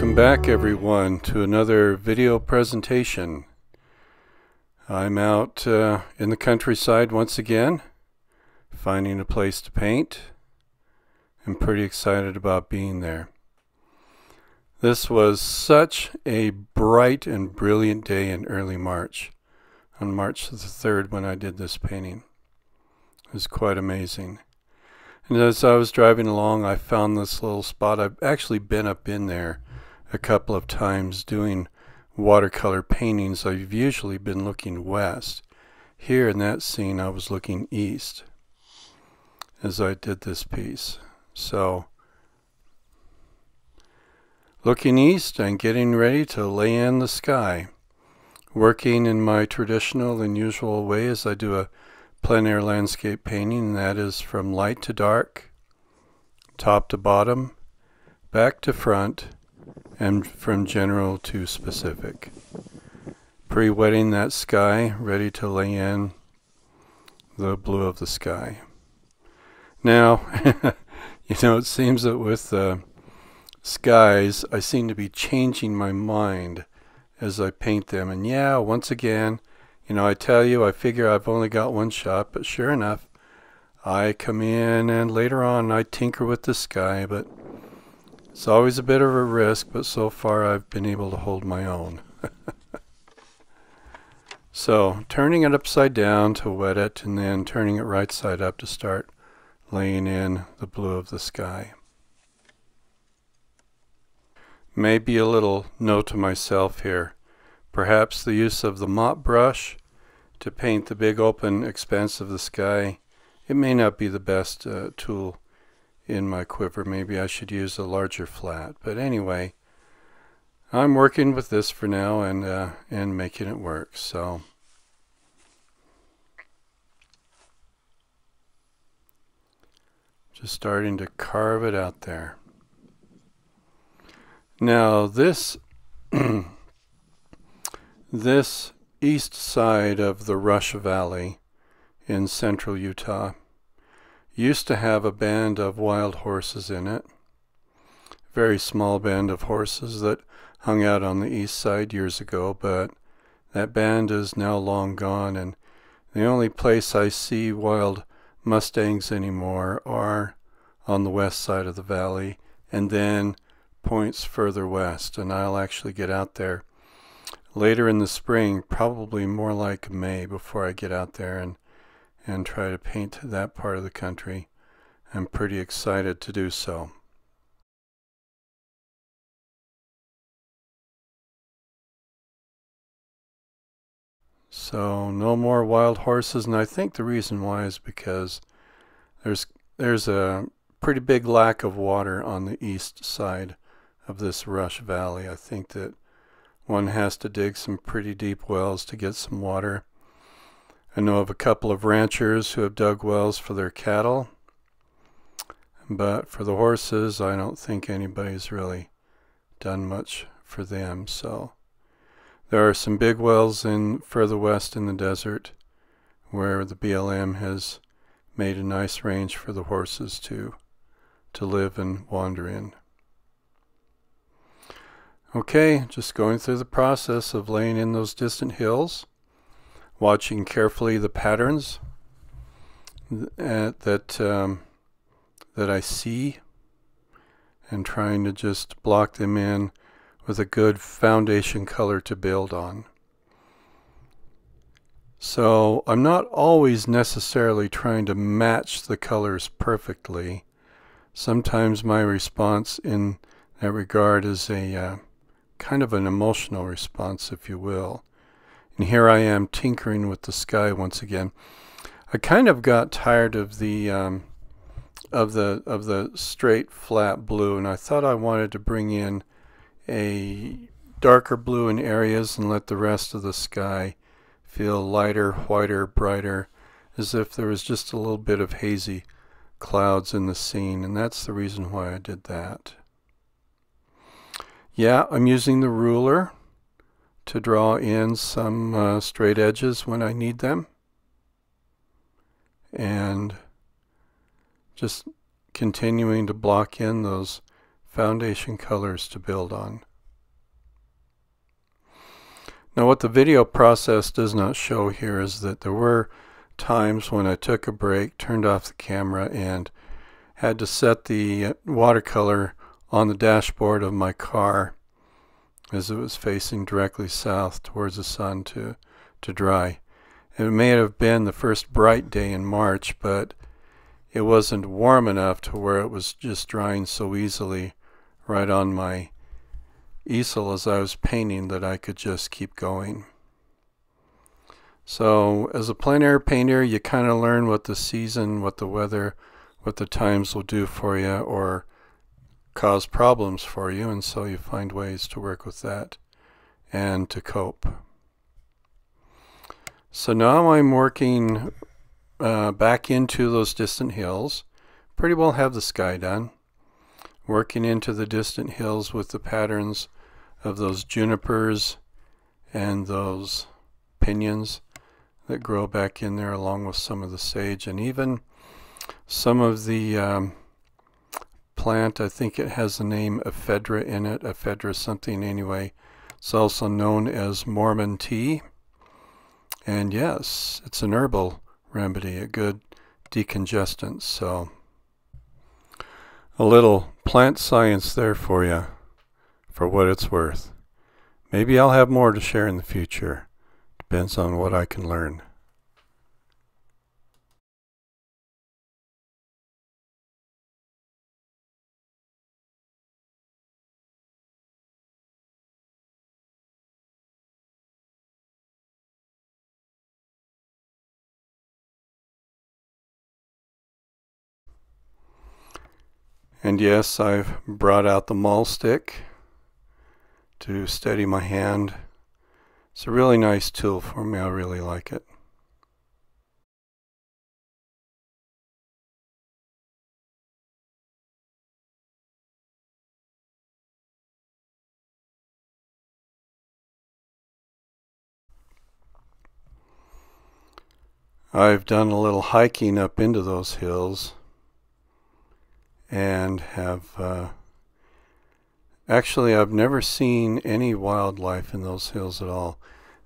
Welcome back everyone to another video presentation. I'm out in the countryside once again, finding a place to paint. I'm pretty excited about being there. This was such a bright and brilliant day in early March, on March the 3rd when I did this painting. It was quite amazing. And as I was driving along, I found this little spot. I've actually been up in there a couple of times doing watercolor paintings. I've usually been looking west. Here in that scene, I was looking east as I did this piece. So, looking east and getting ready to lay in the sky. Working in my traditional and usual way as I do a plein air landscape painting, that is from light to dark, top to bottom, back to front, and from general to specific. Pre-wetting that sky, ready to lay in the blue of the sky. Now, it seems that with skies, I seem to be changing my mind as I paint them. And yeah, once again, I tell you, I figure I've only got one shot, but sure enough, I come in and later on I tinker with the sky, but it's always a bit of a risk, but so far I've been able to hold my own. So, turning it upside down to wet it, and then turning it right side up to start laying in the blue of the sky. Maybe a little note to myself here. Perhaps the use of the mop brush to paint the big open expanse of the sky, it may not be the best tool in my quiver. Maybe I should use a larger flat. But anyway, I'm working with this for now and making it work. So just starting to carve it out there. Now this this east side of the Rush Valley in central Utah used to have a band of wild horses in it. Very small band of horses that hung out on the east side years ago, but that band is now long gone, and the only place I see wild mustangs anymore are on the west side of the valley, and then points further west. And I'll actually get out there later in the spring, probably more like May, before I get out there and try to paint that part of the country. I'm pretty excited to do so. So no more wild horses, and I think the reason why is because there's a pretty big lack of water on the east side of this Rush Valley. I think that one has to dig some pretty deep wells to get some water. I know of a couple of ranchers who have dug wells for their cattle, but for the horses, I don't think anybody's really done much for them. So there are some big wells in further west in the desert where the BLM has made a nice range for the horses to live and wander in. Okay, just going through the process of laying in those distant hills, watching carefully the patterns that I see, and trying to just block them in with a good foundation color to build on. So I'm not always necessarily trying to match the colors perfectly. Sometimes my response in that regard is a kind of an emotional response, if you will. And here I am tinkering with the sky once again. I kind of got tired of the straight flat blue, and I thought I wanted to bring in a darker blue in areas and let the rest of the sky feel lighter, whiter, brighter, as if there was just a little bit of hazy clouds in the scene, and that's the reason why I did that. Yeah, I'm using the ruler to draw in some straight edges when I need them, and just continuing to block in those foundation colors to build on. Now what the video process does not show here is that there were times when I took a break, turned off the camera, and had to set the watercolor on the dashboard of my car as it was facing directly south towards the sun to dry. And it may have been the first bright day in March, but it wasn't warm enough to where it was just drying so easily right on my easel as I was painting that I could just keep going. So as a plein air painter, you kind of learn what the season, what the weather, what the times will do for you or cause problems for you, and so you find ways to work with that and to cope. So now I'm working back into those distant hills. Pretty well have the sky done. Working into the distant hills with the patterns of those junipers and those pinions that grow back in there, along with some of the sage and even some of the plant. I think it has the name ephedra in it. Ephedra something anyway. It's also known as Mormon tea. And yes, it's an herbal remedy, a good decongestant. So a little plant science there for you, for what it's worth. Maybe I'll have more to share in the future. Depends on what I can learn. And yes, I've brought out the maul stick to steady my hand. It's a really nice tool for me. I really like it. I've done a little hiking up into those hills and have actually I've never seen any wildlife in those hills at all.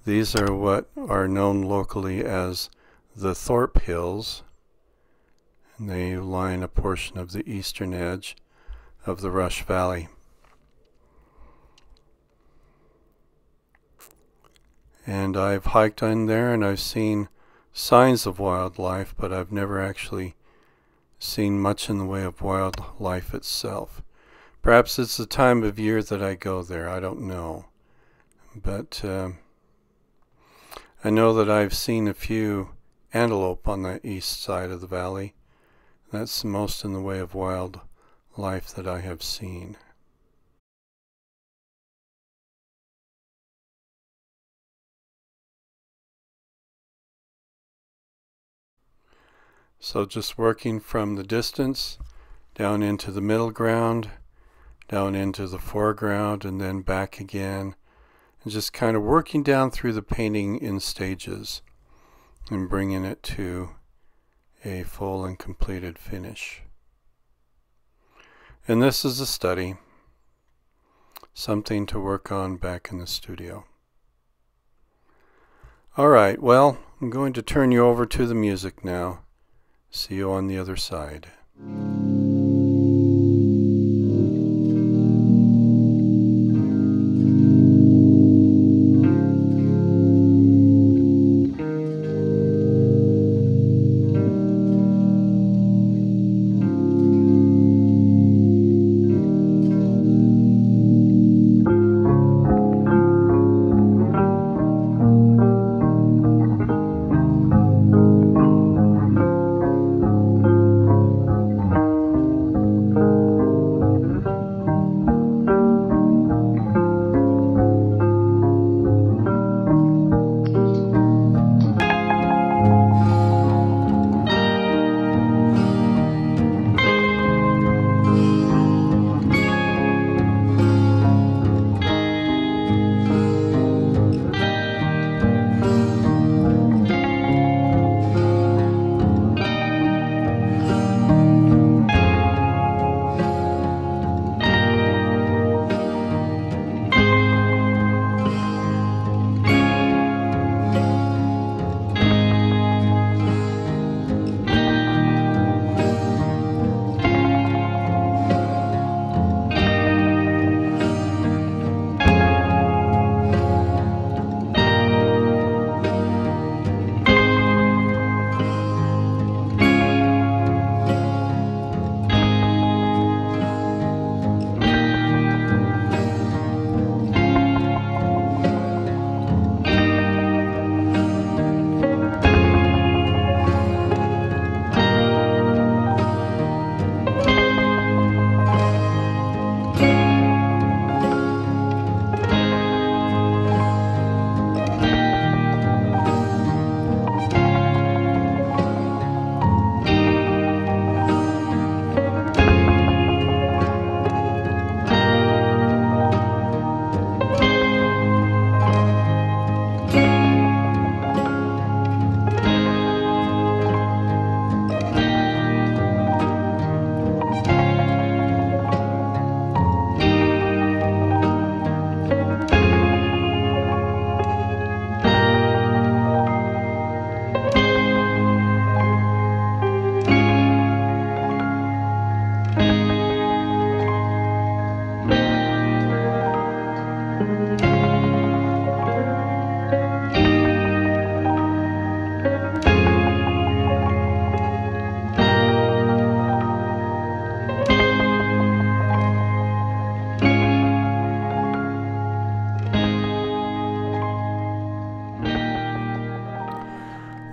These are what are known locally as the Thorpe Hills, and they line a portion of the eastern edge of the Rush Valley. And I've hiked in there and I've seen signs of wildlife, but I've never actually seen much in the way of wildlife itself. Perhaps it's the time of year that I go there, I don't know. But I know that I've seen a few antelope on the east side of the valley. That's the most in the way of wildlife that I have seen. So just working from the distance down into the middle ground, down into the foreground, and then back again, and just kind of working down through the painting in stages and bringing it to a full and completed finish. And this is a study, something to work on back in the studio. Alright, well, I'm going to turn you over to the music now. See you on the other side.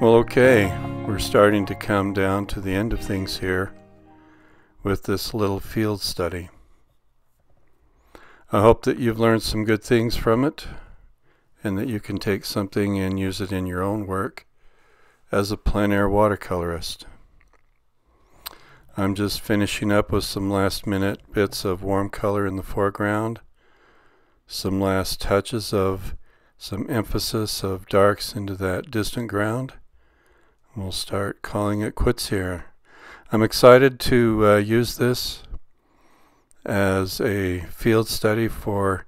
Well, okay, we're starting to come down to the end of things here with this little field study. I hope that you've learned some good things from it and that you can take something and use it in your own work as a plein air watercolorist. I'm just finishing up with some last minute bits of warm color in the foreground, some last touches of some emphasis of darks into that distant ground. We'll start calling it quits here. I'm excited to use this as a field study for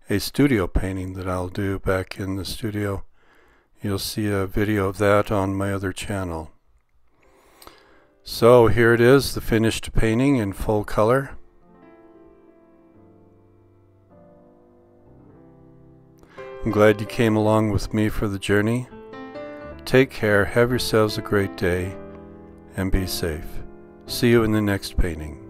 a studio painting that I'll do back in the studio. You'll see a video of that on my other channel. So here it is, the finished painting in full color. I'm glad you came along with me for the journey. Take care, have yourselves a great day, and be safe. See you in the next painting.